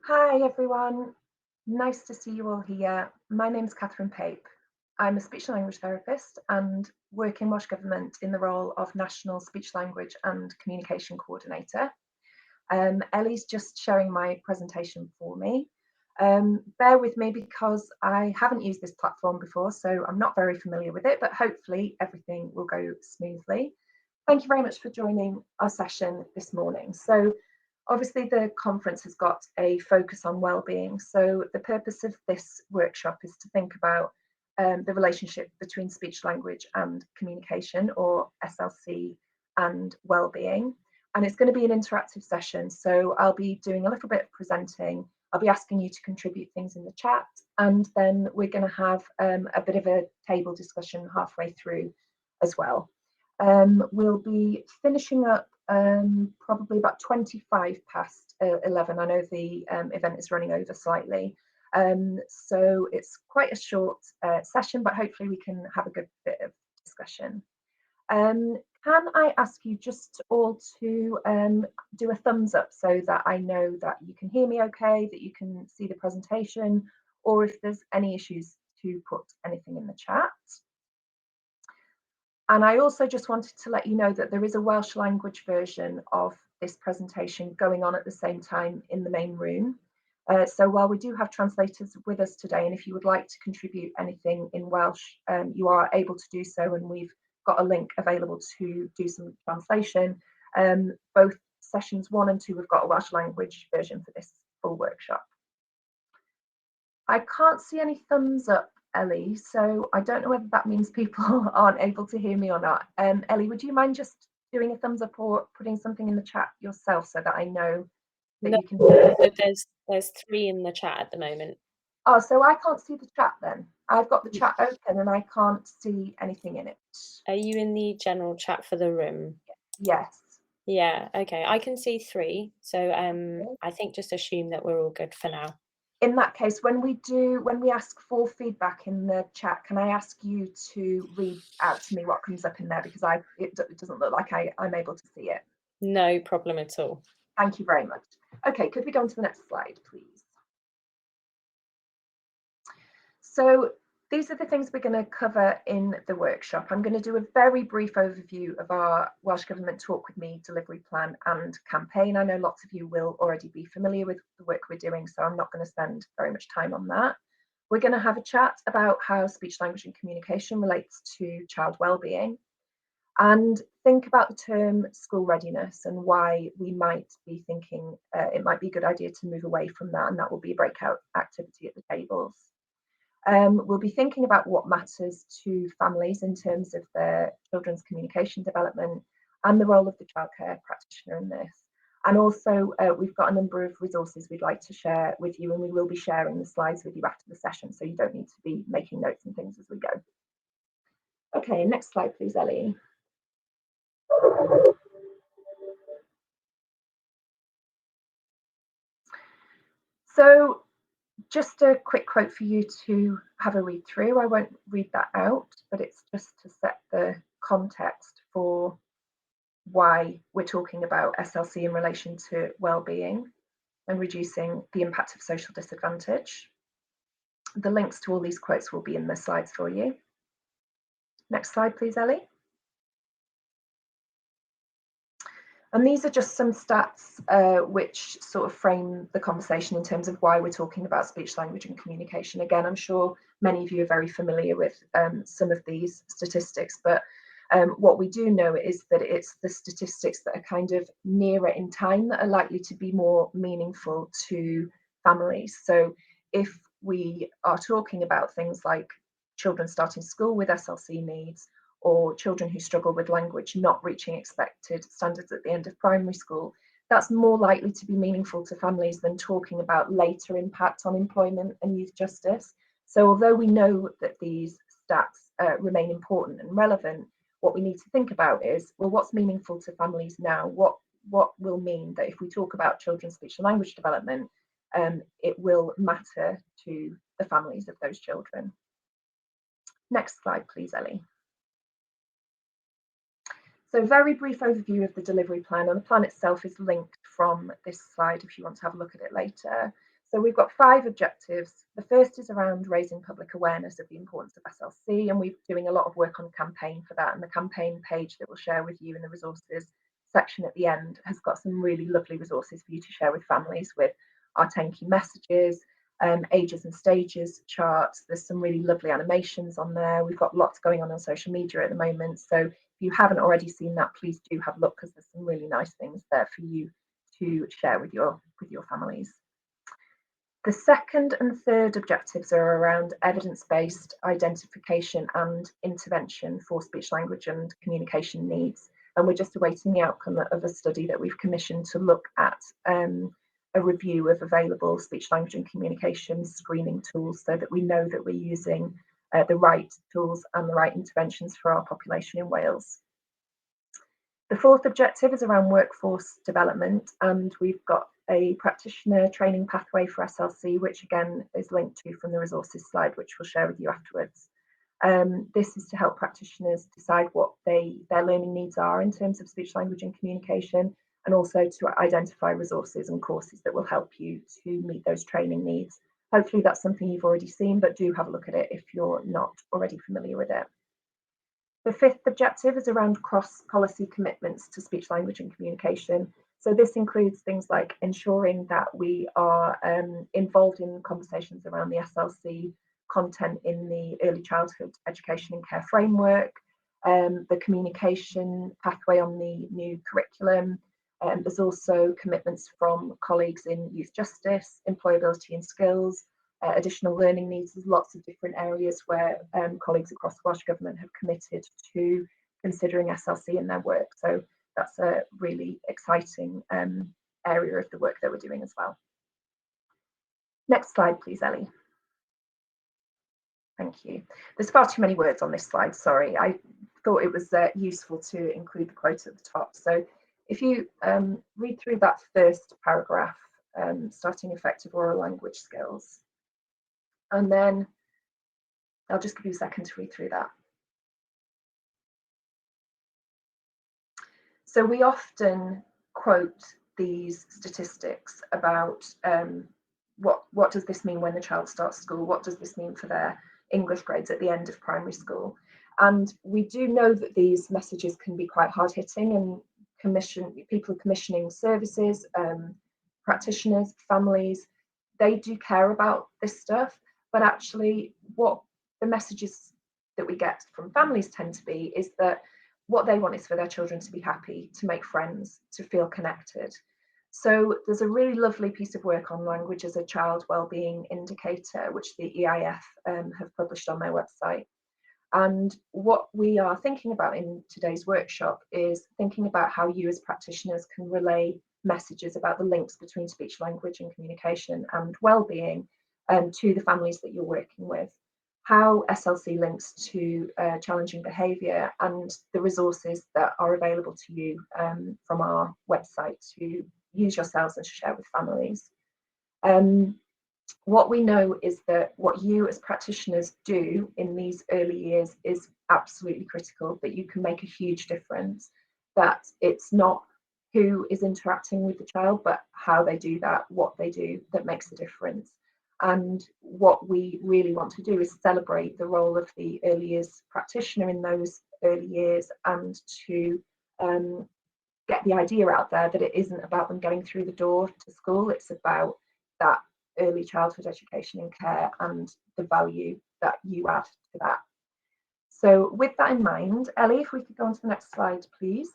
Hi everyone, nice to see you all here. My name's Catherine Pape. I'm a speech and language therapist and work in Welsh Government in the role of National Speech Language and Communication Coordinator. Ellie's just sharing my presentation for me. Bear with me because I haven't used this platform before, so I'm not very familiar with it, but hopefully everything will go smoothly. Thank you very much for joining our session this morning. So obviously the conference has got a focus on well-being. So the purpose of this workshop is to think about the relationship between speech language and communication, or SLC, and well-being. And it's going to be an interactive session. So I'll be doing a little bit of presenting. I'll be asking you to contribute things in the chat. And then we're going to have a bit of a table discussion halfway through as well. We'll be finishing up probably about 25 past 11. I know the event is running over slightly. So it's quite a short session, but hopefully we can have a good bit of discussion. Can I ask you just all to do a thumbs up so that I know that you can hear me okay, that you can see the presentation, or if there's any issues to put anything in the chat. And I also just wanted to let you know that there is a Welsh language version of this presentation going on at the same time in the main room. So while we do have translators with us today, and if you would like to contribute anything in Welsh, you are able to do so, and we've got a link available to do some translation. Both sessions 1 and 2, we've got a Welsh language version for this full workshop. I can't see any thumbs up, Ellie, so I don't know whether that means people aren't able to hear me or not. Ellie, would you mind just doing a thumbs up or putting something in the chat yourself so that I know that you can hear me? There's 3 in the chat at the moment. Oh, so I can't see the chat then. I've got the chat open and I can't see anything in it. Are you in the general chat for the room? Yes. Yeah, okay. I can see 3. So I think just assume that we're all good for now. In that case, when we ask for feedback in the chat, can I ask you to read out to me what comes up in there, because it doesn't look like I'm able to see it. No problem at all. Thank you very much. Okay, could we go on to the next slide, please? So these are the things we're going to cover in the workshop. I'm going to do a very brief overview of our Welsh Government Talk With Me delivery plan and campaign. I know lots of you will already be familiar with the work we're doing, so I'm not going to spend very much time on that. We're going to have a chat about how speech, language and communication relates to child wellbeing, and think about the term school readiness and why we might be thinking it might be a good idea to move away from that, and that will be a breakout activity at the tables. We'll be thinking about what matters to families in terms of their children's communication development and the role of the childcare practitioner in this. And also, we've got a number of resources we'd like to share with you, and we will be sharing the slides with you after the session, so you don't need to be making notes and things as we go. Okay, next slide, please, Ellie. So just a quick quote for you to have a read through. I won't read that out, but it's just to set the context for why we're talking about SLC in relation to well-being and reducing the impact of social disadvantage. The links to all these quotes will be in the slides for you. Next slide, please, Ellie. And these are just some stats which sort of frame the conversation in terms of why we're talking about speech, language and communication. Again, I'm sure many of you are very familiar with some of these statistics, but what we do know is that it's the statistics that are kind of nearer in time that are likely to be more meaningful to families. So if we are talking about things like children starting school with SLC needs, or children who struggle with language not reaching expected standards at the end of primary school, that's more likely to be meaningful to families than talking about later impact on employment and youth justice. So although we know that these stats remain important and relevant, what we need to think about is, well, what's meaningful to families now? What will mean that if we talk about children's speech and language development, it will matter to the families of those children. Next slide, please, Ellie. So very brief overview of the delivery plan, and the plan itself is linked from this slide if you want to have a look at it later. So we've got 5 objectives. The first is around raising public awareness of the importance of SLC, and we're doing a lot of work on campaign for that. And the campaign page that we'll share with you in the resources section at the end has got some really lovely resources for you to share with families, with our 10 key messages, ages and stages charts. There's some really lovely animations on there. We've got lots going on social media at the moment. So if you haven't already seen that, please do have a look, because there's some really nice things there for you to share with your families. The second and third objectives are around evidence-based identification and intervention for speech, language and communication needs. And we're just awaiting the outcome of a study that we've commissioned to look at a review of available speech, language and communication screening tools, so that we know that we're using the right tools and the right interventions for our population in Wales. The fourth objective is around workforce development, and we've got a practitioner training pathway for SLC, which again is linked to from the resources slide, which we'll share with you afterwards. This is to help practitioners decide what their learning needs are in terms of speech, language and communication, and also to identify resources and courses that will help you to meet those training needs. Hopefully that's something you've already seen, but do have a look at it if you're not already familiar with it. The fifth objective is around cross-policy commitments to speech, language and communication. So this includes things like ensuring that we are involved in conversations around the SLC content in the early childhood education and care framework, the communication pathway on the new curriculum. There's also commitments from colleagues in youth justice, employability and skills, additional learning needs. There's lots of different areas where colleagues across the Welsh Government have committed to considering SLC in their work. So that's a really exciting area of the work that we're doing as well. Next slide, please, Ellie. Thank you. There's far too many words on this slide, sorry. I thought it was useful to include the quote at the top. So if you read through that first paragraph, starting effective oral language skills, and then I'll just give you a second to read through that. So we often quote these statistics about what does this mean when the child starts school? What does this mean for their English grades at the end of primary school? And we do know that these messages can be quite hard-hitting, and people commissioning services, practitioners, families, they do care about this stuff. But actually, what the messages that we get from families tend to be is that what they want is for their children to be happy, to make friends, to feel connected. So there's a really lovely piece of work on language as a child wellbeing indicator, which the EIF have published on their website. And what we are thinking about in today's workshop is thinking about how you as practitioners can relay messages about the links between speech, language and communication and wellbeing to the families that you're working with, how SLC links to challenging behaviour, and the resources that are available to you from our website to use yourselves and share with families. What we know is that what you as practitioners do in these early years is absolutely critical, that you can make a huge difference, that it's not who is interacting with the child, but how they do that, what they do, that makes a difference. And what we really want to do is celebrate the role of the early years practitioner in those early years, and to get the idea out there that it isn't about them going through the door to school, it's about that early childhood education and care and the value that you add to that. So with that in mind, Ellie, if we could go on to the next slide, please.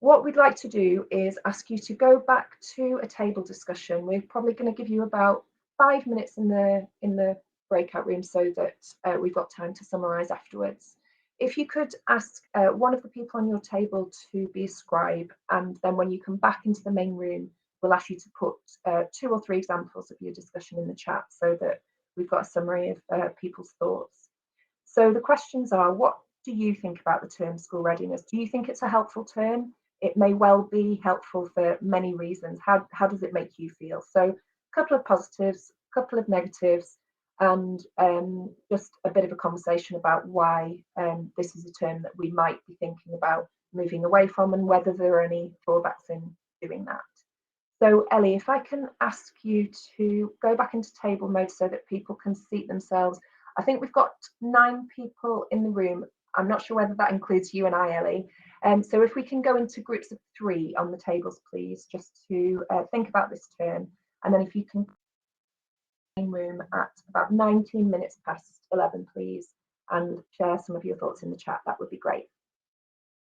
What we'd like to do is ask you to go back to a table discussion. We're probably going to give you about 5 minutes in the breakout room, so that we've got time to summarise afterwards. If you could ask one of the people on your table to be a scribe, and then when you come back into the main room, we'll ask you to put 2 or 3 examples of your discussion in the chat, so that we've got a summary of people's thoughts. So the questions are, what do you think about the term school readiness? Do you think it's a helpful term? It may well be helpful for many reasons. How does it make you feel? So a couple of positives, a couple of negatives, and just a bit of a conversation about why this is a term that we might be thinking about moving away from, and whether there are any drawbacks in doing that. So Ellie, if I can ask you to go back into table mode so that people can seat themselves. I think we've got 9 people in the room. I'm not sure whether that includes you and I, Ellie. So if we can go into groups of 3 on the tables, please, just to think about this term. And then if you can room at about 19 minutes past 11, please, and share some of your thoughts in the chat, that would be great.